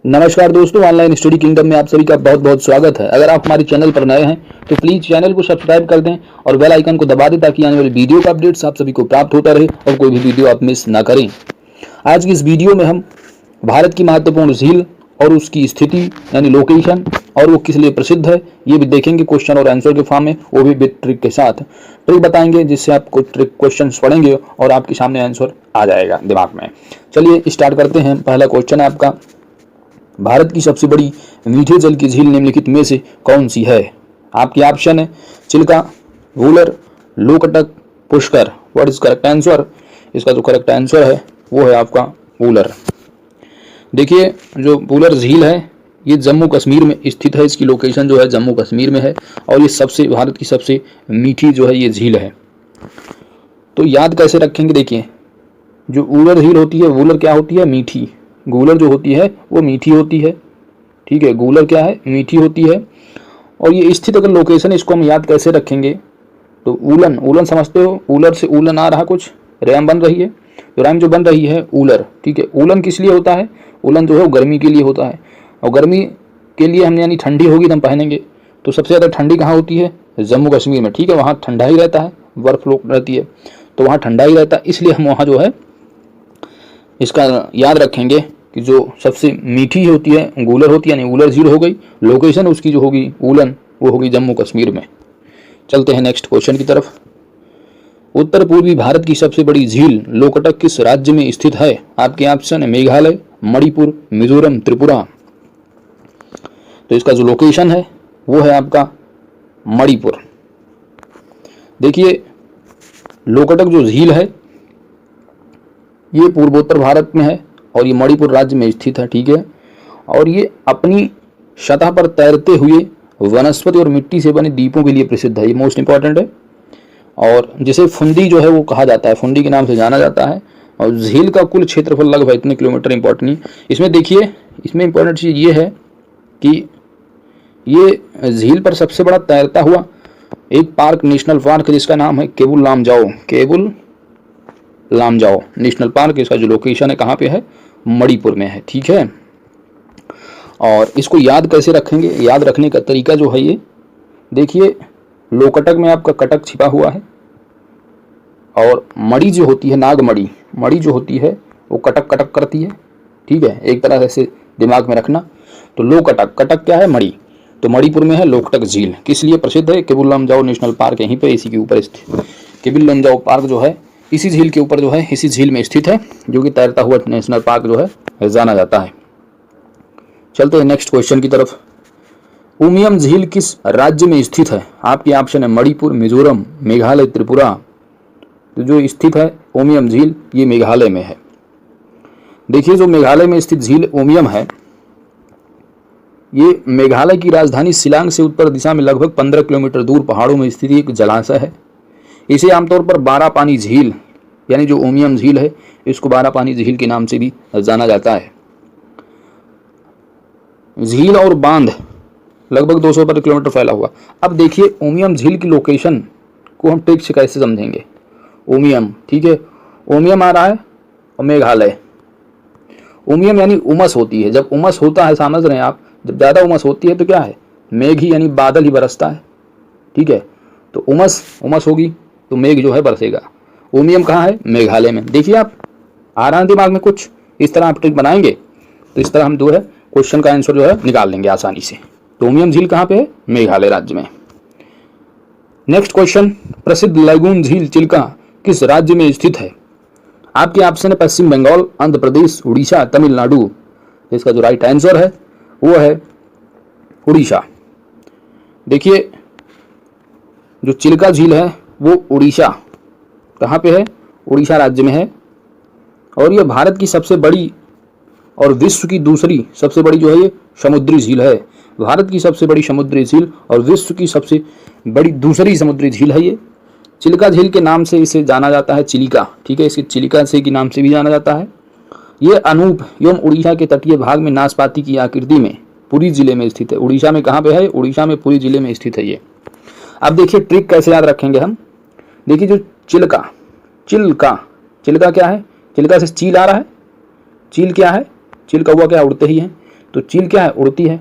नमस्कार दोस्तों, online study kingdom में आप सभी का बहुत बहुत स्वागत है। अगर आप हमारे चैनल पर नए हैं तो प्लीज चैनल को सब्सक्राइब कर दें और बेल आइकन को दबा दें ताकि आने वाली वीडियो का अपडेट्स आप सभी को प्राप्त होता रहे और कोई भी वीडियो आप मिस ना करें। आज की इस वीडियो में हम भारत की महत्वपूर्ण झील और उसकी स्थिति यानी लोकेशन और वो किस लिए प्रसिद्ध है ये भी देखेंगे क्वेश्चन और आंसर के फॉर्म में, वो भी विद ट्रिक के साथ। ट्रिक बताएंगे जिससे आपको ट्रिक क्वेश्चन पढ़ेंगे और आपके सामने आंसर आ जाएगा दिमाग में। चलिए स्टार्ट करते हैं। पहला क्वेश्चन है आपका, भारत की सबसे बड़ी मीठे जल की झील निम्नलिखित में से कौन सी है? आपके ऑप्शन है Chilika, Wular, Loktak, Pushkar. What is correct answer? इसका जो करेक्ट आंसर है वो है आपका वूलर। देखिए जो वूलर झील है ये जम्मू कश्मीर में स्थित है। इसकी लोकेशन जो है जम्मू कश्मीर में है और ये सबसे भारत की सबसे मीठी जो है ये झील है। तो याद कैसे रखेंगे? देखिए जो वूलर झील होती है, वूलर क्या होती है? मीठी। गूलर जो होती है वो मीठी होती है, ठीक है। गूलर क्या है? मीठी होती है। और ये स्थित अगर लोकेशन, इसको हम याद कैसे रखेंगे? तो ऊलन, ऊलन समझते हो? ऊलर से ऊलन आ रहा, कुछ रैम बन रही है, तो रैम जो बन रही है ऊलर, ठीक है। ऊलन किस लिए होता है? ऊलन जो है वो गर्मी के लिए होता है और गर्मी के लिए हम यानी ठंडी होगी तो हम पहनेंगे। तो सबसे ज़्यादा ठंडी कहाँ होती है? जम्मू कश्मीर में, ठीक है। वहाँ ठंडा ही रहता है, बर्फ रहती है तो वहाँ ठंडा ही रहता है, इसलिए हम वहाँ जो है इसका याद रखेंगे कि जो सबसे मीठी होती है गूलर होती है, यानी ऊलर झील हो गई। लोकेशन उसकी जो होगी ऊलन वो होगी जम्मू कश्मीर में। चलते हैं नेक्स्ट क्वेश्चन की तरफ। उत्तर पूर्वी भारत की सबसे बड़ी झील लोकटक किस राज्य में स्थित है? आपके ऑप्शन है मेघालय, मणिपुर, मिजोरम, त्रिपुरा। तो इसका जो लोकेशन है वो है आपका मणिपुर। देखिए लोकटक जो झील है ये पूर्वोत्तर भारत में है और ये मणिपुर राज्य में स्थित है, ठीक है। और ये अपनी सतह पर तैरते हुए वनस्पति और मिट्टी से बने द्वीपों के लिए प्रसिद्ध है। ये मोस्ट इंपॉर्टेंट है और जिसे फुंडी जो है वो कहा जाता है, फुंडी के नाम से जाना जाता है। और झील का कुल क्षेत्रफल लगभग इतने किलोमीटर इंपॉर्टेंट नहीं। इसमें देखिए, इसमें इंपॉर्टेंट चीज़ ये है कि ये झील पर सबसे बड़ा तैरता हुआ एक पार्क, नेशनल पार्क है जिसका नाम है केबुल लामजाओ। Keibul Lamjao national park. इसका जो लोकेशन है कहाँ पे है? मणिपुर में है, ठीक है। और इसको याद कैसे रखेंगे? याद रखने का तरीका जो है ये देखिए, लोकटक में आपका कटक छिपा हुआ है और मणि जो होती है, नागमणि, मणि जो होती है वो कटक कटक करती है, ठीक है। एक तरह से दिमाग में रखना। तो लोकटक, कटक क्या है? मणि। तो मणिपुर में है लोकटक झील। किस लिए प्रसिद्ध है? केबुल लामजाओ नेशनल पार्क यहीं पे इसी के ऊपर स्थित। केबुल लामजाओ पार्क जो है इसी झील के ऊपर जो है, इसी झील में स्थित है, जो कि तैरता हुआ नेशनल पार्क जो है जाना जाता है। चलते हैं नेक्स्ट क्वेश्चन की तरफ। उमियम झील किस राज्य में स्थित है? आपके ऑप्शन है मणिपुर, मिजोरम, मेघालय, त्रिपुरा। तो जो स्थित है उमियम झील ये मेघालय में है। देखिए जो मेघालय में स्थित झील उमियम है ये मेघालय की राजधानी शिलांग से उत्तर दिशा में लगभग 15 किलोमीटर दूर पहाड़ों में स्थित एक जलाशय है। इसे आमतौर पर 12 पानी झील यानी जो उमियम झील है इसको 12 पानी झील के नाम से भी जाना जाता है। झील और बांध लगभग 200 किलोमीटर फैला हुआ। अब देखिए उमियम झील की लोकेशन को हम ट्रिक से कैसे समझेंगे? उमियम, ठीक है, उमियम आ रहा है और मेघालय। उमियम यानी उमस होती है, जब उमस होता है, समझ रहे हैं आप, जब ज़्यादा उमस होती है तो क्या है? मेघ ही यानी बादल ही बरसता है, ठीक है। तो उमस होगी तो मेघ जो है बरसेगा। उमियम कहाँ है? मेघालय में। देखिए आप, आ रहा है दिमाग में कुछ? इस तरह आप ट्रिक बनाएंगे तो इस तरह हम जो है क्वेश्चन का आंसर जो है निकाल लेंगे आसानी से। तो उमियम झील कहाँ पे है? मेघालय राज्य में। नेक्स्ट क्वेश्चन, प्रसिद्ध लैगून झील चिल्का किस राज्य में स्थित है? आपके ऑप्शन है पश्चिम बंगाल, आंध्र प्रदेश, उड़ीसा, तमिलनाडु। इसका जो राइट आंसर है वो है उड़ीसा। देखिए जो चिल्का झील है वो उड़ीसा, कहाँ पे है? उड़ीसा राज्य में है। और ये भारत की सबसे बड़ी और विश्व की दूसरी सबसे बड़ी जो है ये समुद्री झील है। भारत की सबसे बड़ी समुद्री झील और विश्व की सबसे बड़ी दूसरी समुद्री झील है ये। चिल्का झील के नाम से इसे जाना जाता है, चिलिका, ठीक है। इसे चिलिका से के नाम से भी जाना जाता है। ये अनूप एवं उड़ीसा के तटीय भाग में नाशपाती की आकृति में पुरी जिले में स्थित है। उड़ीसा में कहाँ पे है? उड़ीसा में पुरी जिले में स्थित है ये। अब देखिए ट्रिक कैसे याद रखेंगे हम। देखिए जो चिल्का, चिल्का क्या है? चिल्का से चील आ रहा है। चील क्या है? चील कौवा क्या उड़ते ही हैं। तो चील क्या है, उड़ती है,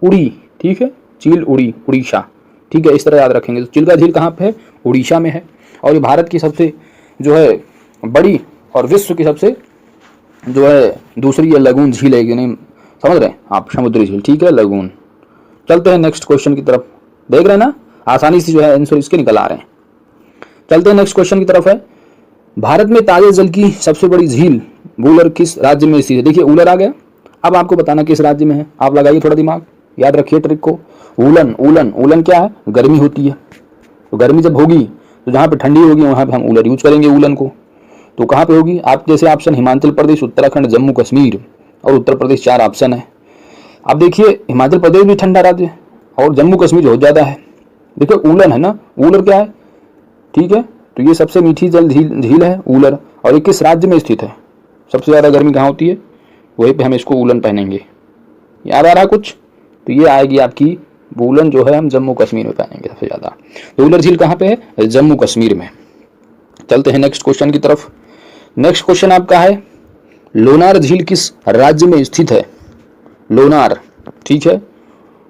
उड़ी, ठीक है, चील उड़ी, उड़ीसा, ठीक है, इस तरह याद रखेंगे। तो चिल्का झील कहाँ पे है, उड़ीसा में है। और ये भारत की सबसे जो है बड़ी और विश्व की सबसे जो है दूसरी ये लगून झील है, नहीं समझ रहे हैं आप, समुद्री झील, ठीक है, लगून। चलते हैं नेक्स्ट क्वेश्चन की तरफ, देख रहे हैं ना, आसानी से जो है आंसर इसके निकल आ रहे हैं। चलते हैं नेक्स्ट क्वेश्चन की तरफ है, भारत में ताजे जल की सबसे बड़ी झील वूलर किस राज्य में स्थित है। देखिए वूलर आ गया, अब आपको बताना किस राज्य में है, आप लगाइए थोड़ा दिमाग, याद रखिए ट्रिक को। वूलन, वूलन, वूलन क्या है, गर्मी होती है, तो गर्मी जब होगी तो जहाँ पे ठंडी होगी वहाँ पे हम वूलर यूज करेंगे वूलन को। तो कहाँ पे होगी, आप जैसे ऑप्शन हिमाचल प्रदेश, उत्तराखंड, जम्मू कश्मीर और उत्तर प्रदेश 4 ऑप्शन है। अब देखिए हिमाचल प्रदेश भी ठंडा राज्य है और जम्मू कश्मीर बहुत ज़्यादा है। देखिए वूलन है ना, वूलर क्या है, ठीक है, तो ये सबसे मीठी जल झील है वूलर, और ये किस राज्य में स्थित है, सबसे ज़्यादा गर्मी कहाँ होती है, वहीं पे हम इसको वूलन पहनेंगे। याद आ रहा है कुछ, तो ये आएगी आपकी वूलन जो है हम जम्मू कश्मीर में पहनेंगे सबसे ज़्यादा। तो वूलर झील कहाँ पे है, जम्मू कश्मीर में। चलते हैं नेक्स्ट क्वेश्चन की तरफ। नेक्स्ट क्वेश्चन आपका है, लोनार झील किस राज्य में स्थित है, लोनार, ठीक है,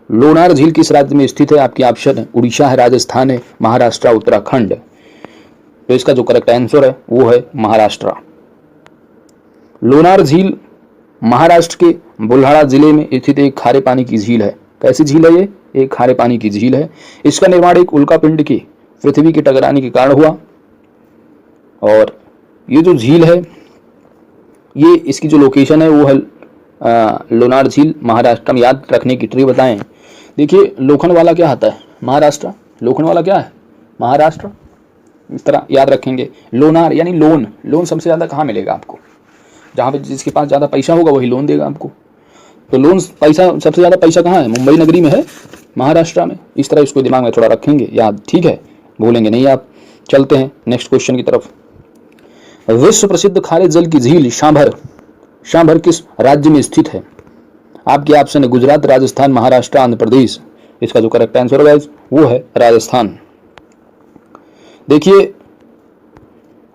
लोनार झील किस राज्य में स्थित है, आपकी ऑप्शन है उड़ीसा है, राजस्थान है, महाराष्ट्र, उत्तराखंड। तो इसका जो करेक्ट आंसर है वो है महाराष्ट्र। लोनार झील महाराष्ट्र के बुल्हाड़ा जिले में स्थित एक खारे पानी की झील है। कैसी झील है ये, एक खारे पानी की झील है। इसका निर्माण एक उल्कापिंड के पृथ्वी के टकराने के कारण हुआ, और ये जो झील है, ये इसकी जो लोकेशन है वो है लोनार झील महाराष्ट्र में। याद रखने की ट्रिक बताएं, देखिए लोखंडवाला क्या आता है, महाराष्ट्र, लोखंडवाला क्या है, महाराष्ट्र, इस तरह याद रखेंगे। लोनार यानी लोन, लोन सबसे ज़्यादा कहाँ मिलेगा आपको, जहाँ पे जिसके पास ज़्यादा पैसा होगा वही लोन देगा आपको। तो लोन पैसा, सबसे ज़्यादा पैसा कहाँ है, मुंबई नगरी में है, महाराष्ट्र में। इस तरह इसको दिमाग में थोड़ा रखेंगे याद, ठीक है, भूलेंगे नहीं आप। चलते हैं नेक्स्ट क्वेश्चन की तरफ। विश्व प्रसिद्ध खारे जल की झील शांभर, शांभर किस राज्य में स्थित है, आपके ऑप्शन है गुजरात, राजस्थान, महाराष्ट्र, आंध्र प्रदेश। इसका जो करेक्ट आंसर है वो है राजस्थान। देखिए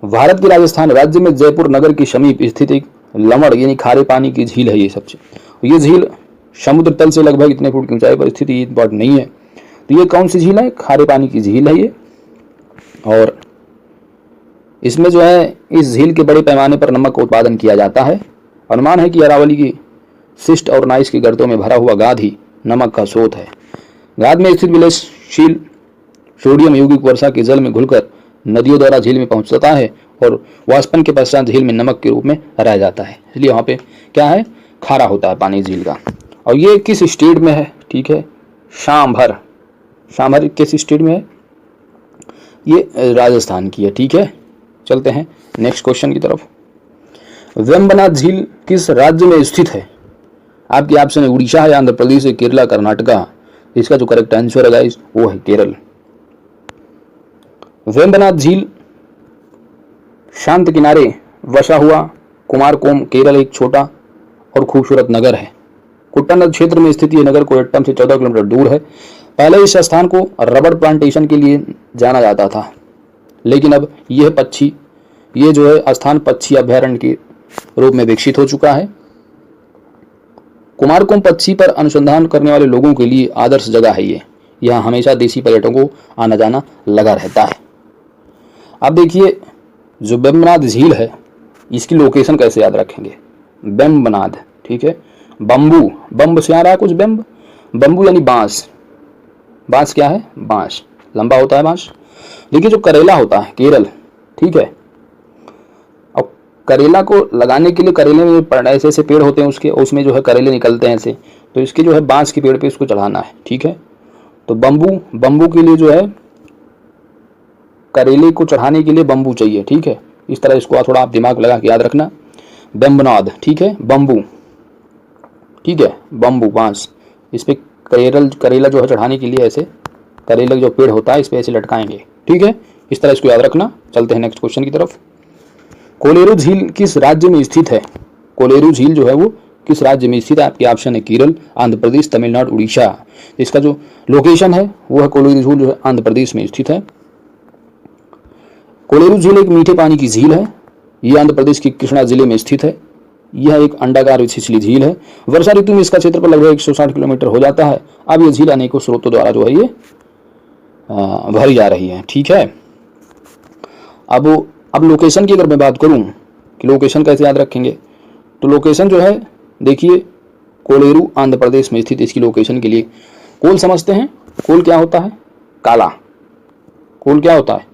भारत के राजस्थान राज्य में जयपुर नगर के समीप स्थित एक लमड़ यानी खारे पानी की झील है ये सबसे। ये झील समुद्र तल से लगभग इतने फुट की ऊंचाई पर स्थित, ये इंपॉर्टेंट नहीं है। तो ये कौन सी झील है, खारे पानी की झील है ये। और इसमें जो है इस झील के बड़े पैमाने पर नमक का उत्पादन किया जाता है। अनुमान है कि अरावली की शिष्ट और नाइस की गर्तों में भरा हुआ गाद ही नमक का स्रोत है। गाद में स्थित विलयशील सोडियम यौगिक वर्षा के जल में घुलकर नदियों द्वारा झील में पहुंचता है और वाष्पन के पश्चात झील में नमक के रूप में रह जाता है, इसलिए वहाँ पे क्या है, खारा होता है पानी झील का। और ये किस स्टेट में है, ठीक है, शांभर, शांभर किस स्टेट में है, ये राजस्थान की है, ठीक है। चलते हैं नेक्स्ट क्वेश्चन की तरफ। वेम्बनाथ झील किस राज्य में स्थित है, आपके ऑप्शन है उड़ीसा है, आंध्र प्रदेश है, केरला, कर्नाटका। इसका जो करेक्ट आंसर है गाइस वो है केरल। वेम्बनाथ झील शांत किनारे बसा हुआ कुमारकोम केरल एक छोटा और खूबसूरत नगर है। कुट्टनाड क्षेत्र में स्थित यह नगर कोयट्टम से 14 किलोमीटर दूर है। पहले इस स्थान को रबड़ प्लांटेशन के लिए जाना जाता था, लेकिन अब ये जो है स्थान पक्षी अभ्यारण्य के रूप में विकसित हो चुका है। कुमारकोम पक्षी पर अनुसंधान करने वाले लोगों के लिए आदर्श जगह है ये। यहाँ हमेशा देशी पर्यटकों को आना जाना लगा रहता है। अब देखिए जो वेम्बनाथ झील है इसकी लोकेशन कैसे याद रखेंगे, वेम्बनाथ, ठीक है। बम्बू, बम्ब से आ रहा है कुछ, बम्बू यानी बांस, बांस क्या है, बांस लंबा होता है बांस। देखिए जो करेला होता है केरल, ठीक है, अब करेला को लगाने के लिए करेले में ऐसे ऐसे पेड़ होते हैं उसके, उसमें जो है करेले निकलते हैं ऐसे, तो इसके जो है बांस के पेड़ पे इसको चढ़ाना है, ठीक है। तो बम्बू के लिए जो है करेले को चढ़ाने के लिए बम्बू चाहिए, ठीक है। इस तरह इसको थोड़ा आप दिमाग लगा के याद रखना, वेम्बनाथ, ठीक है, बम्बू, ठीक है, बम्बू बांस, इस पे करेला जो है चढ़ाने के लिए ऐसे करेले जो पेड़ होता है इस पे ऐसे लटकाएंगे, ठीक है, इस तरह इसको याद रखना। चलते हैं नेक्स्ट क्वेश्चन की तरफ। कोलेरू झील किस राज्य में स्थित है, कोलेरू झील जो है वो किस राज्य में स्थित है, आपके ऑप्शन है केरल, आंध्र प्रदेश, तमिलनाडु, उड़ीसा। इसका जो लोकेशन है वो है कोलेरू झील जो है आंध्र प्रदेश में स्थित है। कोलेरू झील एक मीठे पानी की झील है, ये आंध्र प्रदेश के कृष्णा जिले में स्थित है। यह एक अंडाकार छिछली झील है। वर्षा ऋतु में इसका क्षेत्रफल लगभग 160 किलोमीटर हो जाता है। अब ये झील अनेकों स्रोतों द्वारा जो है ये भरी जा रही है। ठीक है, अब लोकेशन की अगर मैं बात करूं कि लोकेशन कैसे याद रखेंगे, तो लोकेशन जो है देखिए कोलेरू आंध्र प्रदेश में स्थित इसकी लोकेशन के लिए। कोल समझते हैं, कोल क्या होता है? काला। कोल क्या होता है?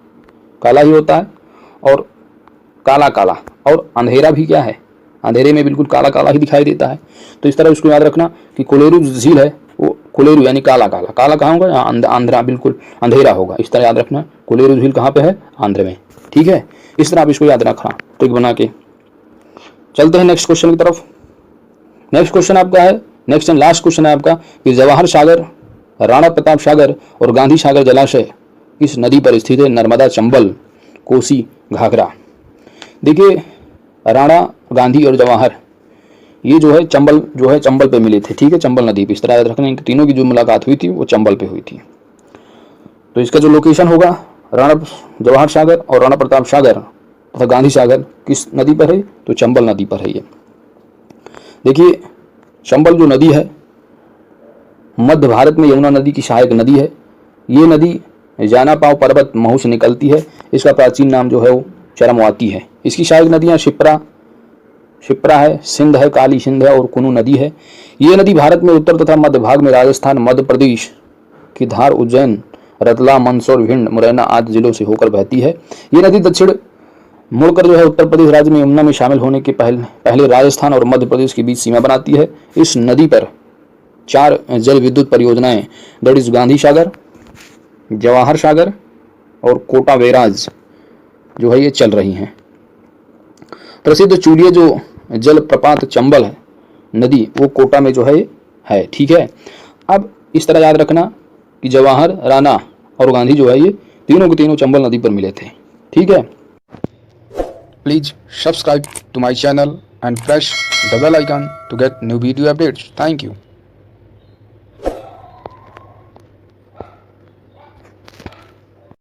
काला ही होता है। और काला काला, और अंधेरा भी क्या है? अंधेरे में बिल्कुल काला काला ही दिखाई देता है। तो इस तरह उसको याद रखना कि कोलेरू झील है वो कोलेरू यानी काला काला। काला कहाँ होगा? यहाँ आंध्रा, बिल्कुल अंधेरा होगा। इस तरह याद रखना कोलेरू झील कहाँ पे है? आंध्र में। ठीक है, इस तरह आप इसको याद रखना ट्रिक बना के। चलते हैं नेक्स्ट क्वेश्चन की तरफ। नेक्स्ट क्वेश्चन आपका है, नेक्स्ट एंड लास्ट क्वेश्चन है आपका कि जवाहर सागर, राणा प्रताप सागर और गांधी सागर जलाशय किस नदी पर स्थित है? नर्मदा, चंबल, कोसी, घाघरा। देखिए राणा, गांधी और जवाहर ये जो है चंबल पे मिले थे। ठीक है, चंबल नदी पे। इस तरह याद रखना इनकी तीनों की जो मुलाकात हुई थी वो चंबल पे हुई थी। तो इसका जो लोकेशन होगा जवाहर सागर और राणा प्रताप सागर तथा गांधी सागर किस नदी पर है? तो चंबल नदी पर है ये। देखिए चंबल जो नदी है मध्य भारत में यमुना नदी की सहायक नदी है। ये नदी जानापाव पर्वत महू से निकलती है। इसका प्राचीन नाम जो है वो चरमवाती है। इसकी सहायक नदियाँ शिप्रा है, सिंध है, काली सिंध है और कुनू नदी है। ये नदी भारत में उत्तर तथा मध्य भाग में राजस्थान, मध्य प्रदेश की धार, उज्जैन, रतलाम, मंदसौर, भिंड, मुरैना आदि जिलों से होकर बहती है। ये नदी दक्षिण मुड़कर जो है उत्तर प्रदेश राज्य में यमुना में शामिल होने के पहले राजस्थान और मध्य प्रदेश के बीच सीमा बनाती है। इस नदी पर 4 जल विद्युत परियोजनाएं दैट इज गांधी सागर, जवाहर सागर और कोटा बैराज जो है ये चल रही हैं। प्रसिद्ध चूलिया जो जल प्रपात चंबल है नदी वो कोटा में जो है। ठीक है, अब इस तरह याद रखना कि जवाहर, राणा और गांधी जो है ये तीनों के तीनों चंबल नदी पर मिले थे। ठीक है, please subscribe to my channel and press the bell icon to get new video updates. Thank you.